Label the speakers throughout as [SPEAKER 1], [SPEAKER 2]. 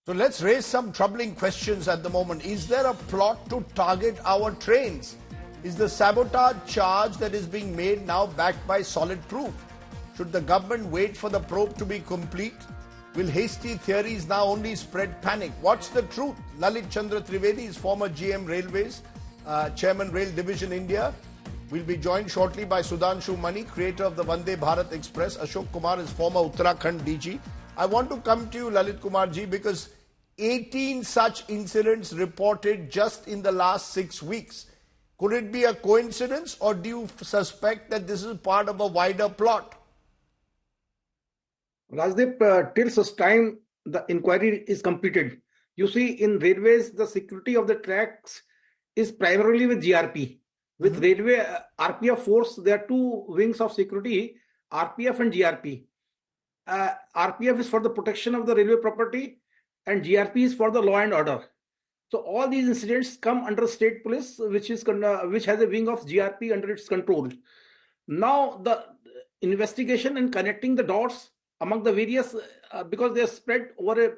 [SPEAKER 1] So let's raise some troubling questions at the moment. Is there a plot to target our trains? Is the sabotage charge that is being made now backed by solid proof? Should the government wait for the probe to be complete? Will hasty theories now only spread panic? What's the truth? Lalit Chandra Trivedi is former GM Railways, Chairman Rail Division India. We'll be joined shortly by Sudhanshu Mani, creator of the Vande Bharat Express. Ashok Kumar is former Uttarakhand DG. I want to come to you, Lalit Kumar ji, because 18 such incidents reported just in the last 6 weeks. Could it be a coincidence, or do you suspect that this is part of a wider plot?
[SPEAKER 2] Rajdeep, till such time the inquiry is completed. You see, in railways, the security of the tracks is primarily with GRP. With railway RPF force, there are two wings of security, RPF and GRP. RPF is for the protection of the railway property and GRP is for the law and order. So all these incidents come under state police, which has a wing of GRP under its control. Now the investigation and connecting the dots among the various, because they are spread over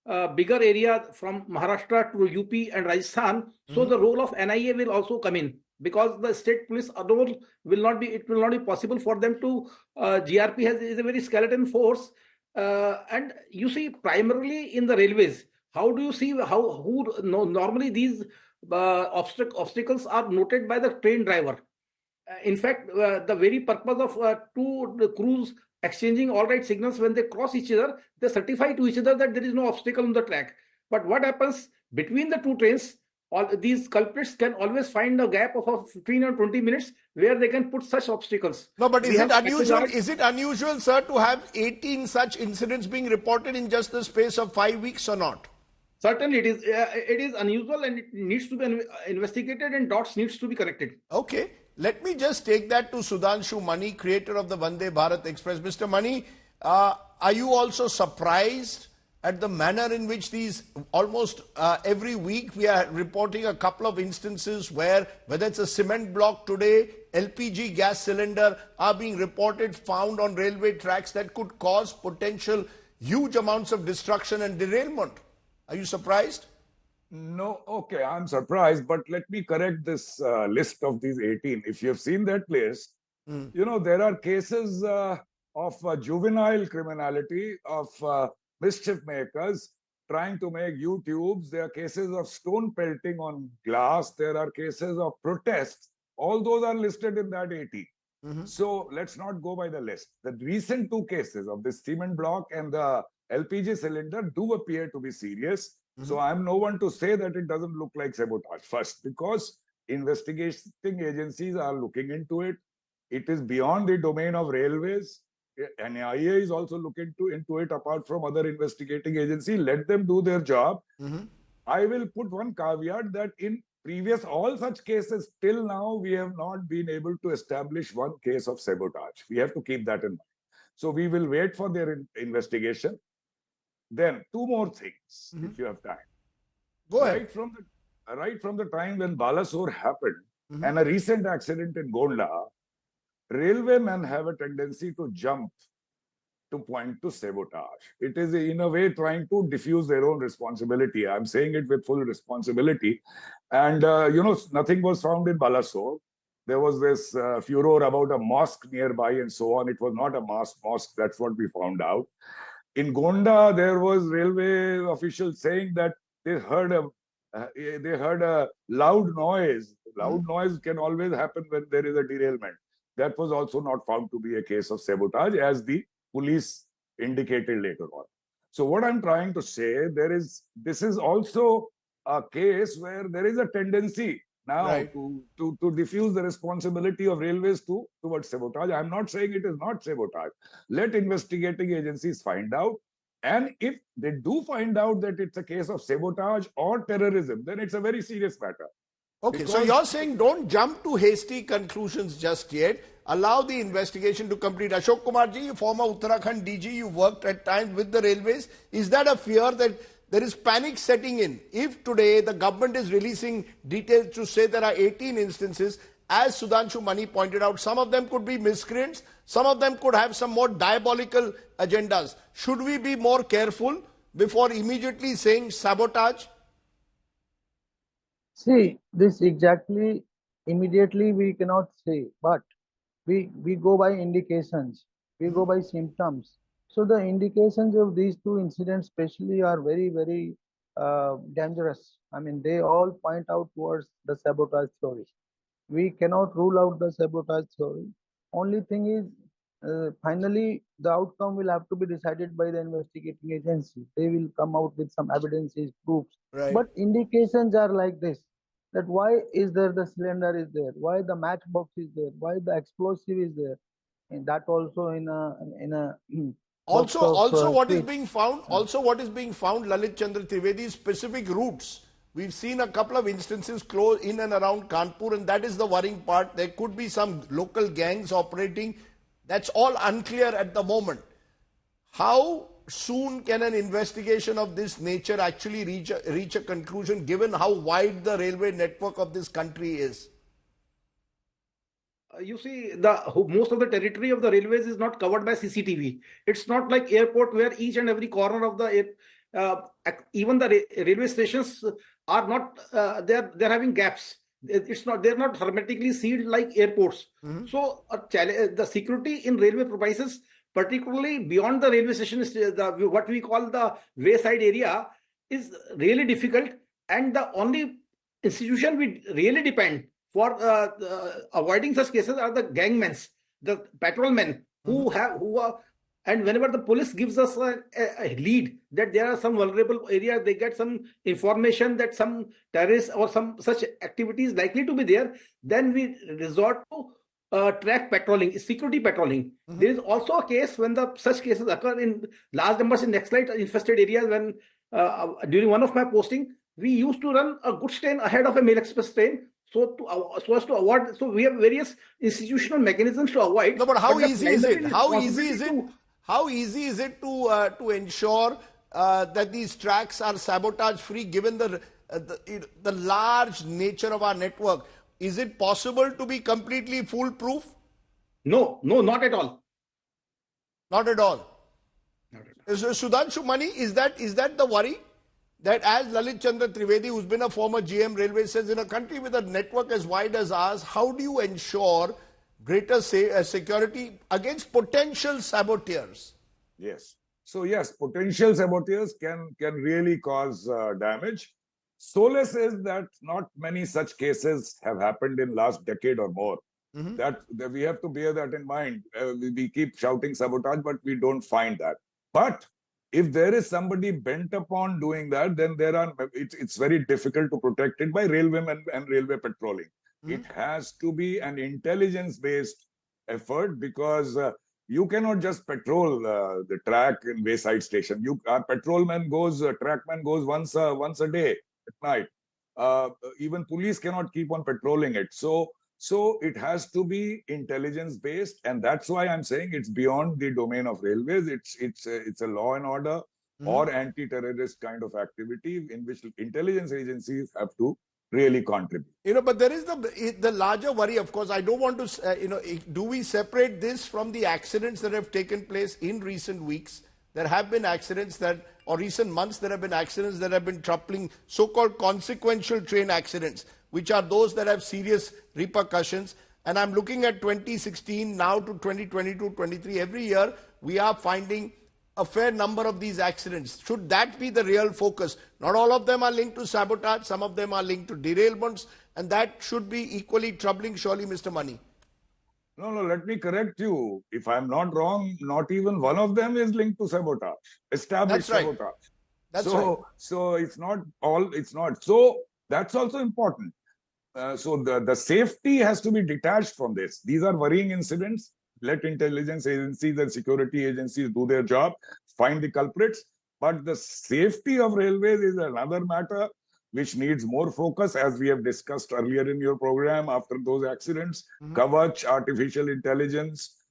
[SPEAKER 2] a bigger area from Maharashtra to UP and Rajasthan, so the role of NIA will also come in, because the state police role will not be possible for them to. GRP is a very skeleton force, and you see primarily in the railways. How do you see normally these obstacles are noted by the train driver? In fact, the very purpose of two crews exchanging all right signals, when they cross each other, they certify to each other that there is no obstacle on the track. But what happens between the two trains? All these culprits can always find a gap of 15 or 20 minutes where they can put such obstacles.
[SPEAKER 1] No, but is it unusual? Is it unusual, sir, to have 18 such incidents being reported in just the space of 5 weeks or not?
[SPEAKER 2] Certainly, it is. It is unusual, and it needs to be investigated, and dots needs to be corrected.
[SPEAKER 1] Okay, let me just take that to Sudhanshu Mani, creator of the Vande Bharat Express. Mr. Mani, are you also surprised at the manner in which these almost every week we are reporting a couple of instances where, whether it's a cement block today, LPG gas cylinder are being reported found on railway tracks that could cause potential huge amounts of destruction and derailment? Are you surprised?
[SPEAKER 3] No, okay, I'm surprised, but let me correct this list of these 18. If you have seen that list, you know, there are cases of juvenile criminality, of mischief makers trying to make U-tubes. There are cases of stone pelting on glass. There are cases of protests. All those are listed in that 18. So let's not go by the list. The recent two cases of the cement block and the LPG cylinder do appear to be serious. So I'm no one to say that it doesn't look like sabotage. First, because investigating agencies are looking into it. It is beyond the domain of railways. NIA is also looking into it, apart from other investigating agencies. Let them do their job. I will put one caveat that in previous all such cases till now, we have not been able to establish one case of sabotage. We have to keep that in mind. So we will wait for their investigation. Then two more things, if you have time.
[SPEAKER 1] Go ahead.
[SPEAKER 3] Right from the time when Balasore happened and a recent accident in Gonda, railwaymen have a tendency to jump to point to sabotage. It is in a way trying to diffuse their own responsibility. I'm saying it with full responsibility. And, you know, nothing was found in Balasore. There was this furor about a mosque nearby and so on. It was not a mosque. That's what we found out. In Gonda, there was railway officials saying that they heard a loud noise. Loud noise can always happen when there is a derailment. That was also not found to be a case of sabotage, as the police indicated later on. So what I'm trying to say, this is also a case where there is a tendency now to diffuse the responsibility of railways towards sabotage. I'm not saying it is not sabotage. Let investigating agencies find out. And if they do find out that it's a case of sabotage or terrorism, then it's a very serious matter.
[SPEAKER 1] Okay, so you're saying don't jump to hasty conclusions just yet. Allow the investigation to complete. Ashok Kumar ji, former Uttarakhand DG, you worked at times with the railways. Is that a fear that there is panic setting in? If today the government is releasing details to say there are 18 instances, as Sudhanshu Mani pointed out, some of them could be miscreants, some of them could have some more diabolical agendas. Should we be more careful before immediately saying sabotage?
[SPEAKER 4] See, this exactly immediately we cannot say, but we go by indications, we go by symptoms. So the indications of these two incidents especially are very dangerous. I mean, they all point out towards the sabotage theory. We cannot rule out the sabotage theory. Only thing is, finally, the outcome will have to be decided by the investigating agency. They will come out with some evidences, proofs.
[SPEAKER 1] Right.
[SPEAKER 4] But indications are like this: that why is there the cylinder is there? Why the matchbox is there? Why the explosive is there? And that also in a box of
[SPEAKER 1] Also, what is
[SPEAKER 4] sweets.
[SPEAKER 1] being found? Also, what is being found, Lalit Chandra Trivedi, specific routes. We've seen a couple of instances close in and around Kanpur, and that is the worrying part. There could be some local gangs operating. That's all unclear at the moment. How soon can an investigation of this nature actually reach a conclusion, given how wide the railway network of this country is?
[SPEAKER 2] You see, most of the territory of the railways is not covered by CCTV. It's not like airport where each and every corner of the even the railway stations are not they're having gaps. It's not they're not hermetically sealed like airports. So the security in railway premises, particularly beyond the railway station, is what we call the wayside area, is really difficult. And the only institution we really depend for avoiding such cases are the gangmen, the patrolmen who are, and whenever the police gives us a lead that there are some vulnerable areas, they get some information that some terrorists or some such activity is likely to be there, then we resort to track patrolling, security patrolling. There is also a case when such cases occur in large numbers in Naxalite infested areas. When during one of my posting, we used to run a goods train ahead of a mail express train, so as to avoid. So we have various institutional mechanisms to avoid.
[SPEAKER 1] No, but how easy is it? How
[SPEAKER 2] How
[SPEAKER 1] easy is it to ensure that these tracks are sabotage free, given the large nature of our network? Is it possible to be completely foolproof?
[SPEAKER 2] No, not at all.
[SPEAKER 1] Not at all. So, Sudhanshu Mani, is that the worry? That, as Lalit Chandra Trivedi, who's been a former GM Railway, says, in a country with a network as wide as ours, how do you ensure greater security against potential saboteurs?
[SPEAKER 3] Yes. So yes, potential saboteurs can really cause damage. Solace is that not many such cases have happened in last decade or more. That we have to bear that in mind. We keep shouting sabotage, but we don't find that. But if there is somebody bent upon doing that, then it's very difficult to protect it by railwaymen and railway patrolling. It has to be an intelligence-based effort, because you cannot just patrol the track in wayside station. Our patrolman goes, trackman goes once a day at night. Even police cannot keep on patrolling it. So it has to be intelligence-based, and that's why I'm saying it's beyond the domain of railways. It's a law and order or anti-terrorist kind of activity in which intelligence agencies have to really contribute.
[SPEAKER 1] But there is the larger worry, of course. I don't want to, do we separate this from the accidents that have taken place in recent weeks? There have been accidents or recent months, there have been accidents that have been troubling, so-called consequential train accidents, which are those that have serious repercussions. And I'm looking at 2016 now to 2022, 23. Every year, we are finding a fair number of these accidents. Should that be the real focus? Not all of them are linked to sabotage. Some of them are linked to derailments. And that should be equally troubling, surely, Mr. Mani.
[SPEAKER 3] No, let me correct you. If I'm not wrong, not even one of them is linked to sabotage, established sabotage.
[SPEAKER 1] That's right.
[SPEAKER 3] So it's not all, it's not. So that's also important. So the safety has to be detached from this. These are worrying incidents. Let intelligence agencies and security agencies do their job, find the culprits. But the safety of railways is another matter which needs more focus, as we have discussed earlier in your program after those accidents. Kavach, artificial intelligence,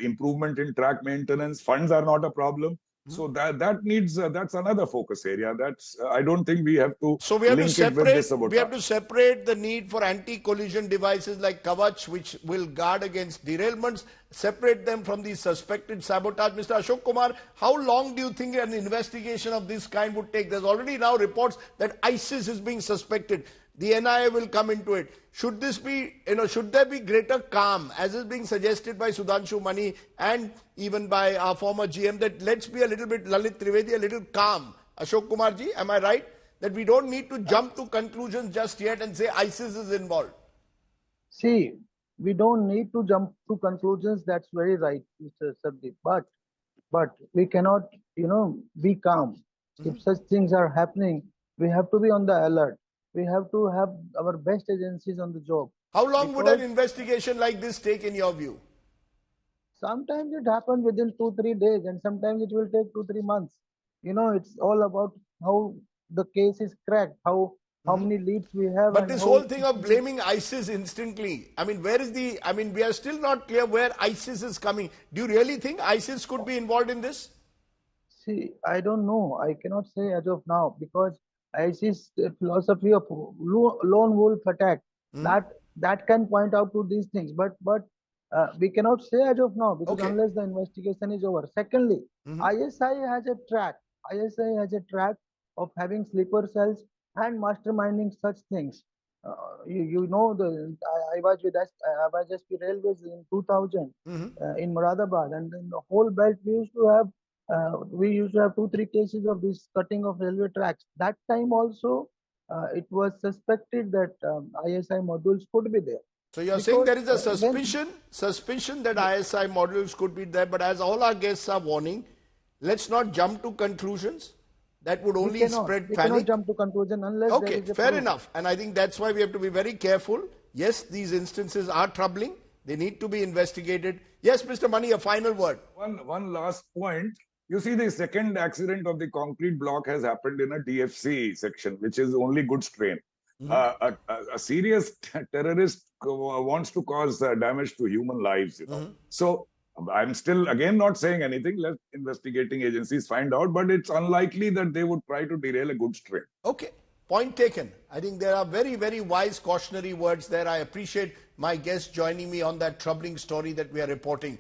[SPEAKER 3] improvement in track maintenance, funds are not a problem. So that needs that's another focus area. That's I don't think we have to
[SPEAKER 1] So we have to
[SPEAKER 3] link it with
[SPEAKER 1] separate.
[SPEAKER 3] this
[SPEAKER 1] We have
[SPEAKER 3] sabotage.
[SPEAKER 1] to separate the need for anti-collision devices like Kavach, which will guard against derailments. Separate them from the suspected sabotage. Mr. Ashok Kumar, how long do you think an investigation of this kind would take? There's already now reports that ISIS is being suspected. The NIA will come into it. Should this be, should there be greater calm, as is being suggested by Sudhanshu Mani and even by our former GM, that let's be a little bit, Lalit Trivedi, a little calm. Ashok Kumar ji, am I right? That we don't need to jump to conclusions just yet and say ISIS is involved.
[SPEAKER 4] See, we don't need to jump to conclusions. That's very right, Mr. Sabdeep. But we cannot, be calm. If such things are happening, we have to be on the alert. We have to have our best agencies on the job.
[SPEAKER 1] How long would an investigation like this take in your view?
[SPEAKER 4] Sometimes it happens within 2-3 days, and sometimes it will take 2-3 months. It's all about how the case is cracked, how many leads we have.
[SPEAKER 1] But this whole thing of blaming ISIS instantly, we are still not clear where ISIS is coming. Do you really think ISIS could be involved in this?
[SPEAKER 4] See, I don't know. I cannot say as of now, because ISIS philosophy of lone wolf attack, that can point out to these things, but we cannot say as of now, because unless the investigation is over. Secondly, ISI has a track of having sleeper cells and masterminding such things. I was with SP Railways in 2000 in Moradabad, and in the whole belt we used to have 2-3 cases of this cutting of railway tracks. That time also, it was suspected that ISI modules could be there.
[SPEAKER 1] So you're saying there is a suspicion that ISI modules could be there, but as all our guests are warning, let's not jump to conclusions. That would only spread panic.
[SPEAKER 4] We cannot jump to conclusion unless there is a
[SPEAKER 1] fair
[SPEAKER 4] proof.
[SPEAKER 1] enough. And I think that's why we have to be very careful. Yes, these instances are troubling. They need to be investigated. Yes, Mr. Mani, a final word.
[SPEAKER 3] One last point. You see, the second accident of the concrete block has happened in a DFC section, which is only goods train. A serious terrorist wants to cause damage to human lives, So I'm still, again, not saying anything. Let investigating agencies find out, but it's unlikely that they would try to derail a goods train.
[SPEAKER 1] Okay, point taken. I think there are very, very wise cautionary words there. I appreciate my guests joining me on that troubling story that we are reporting.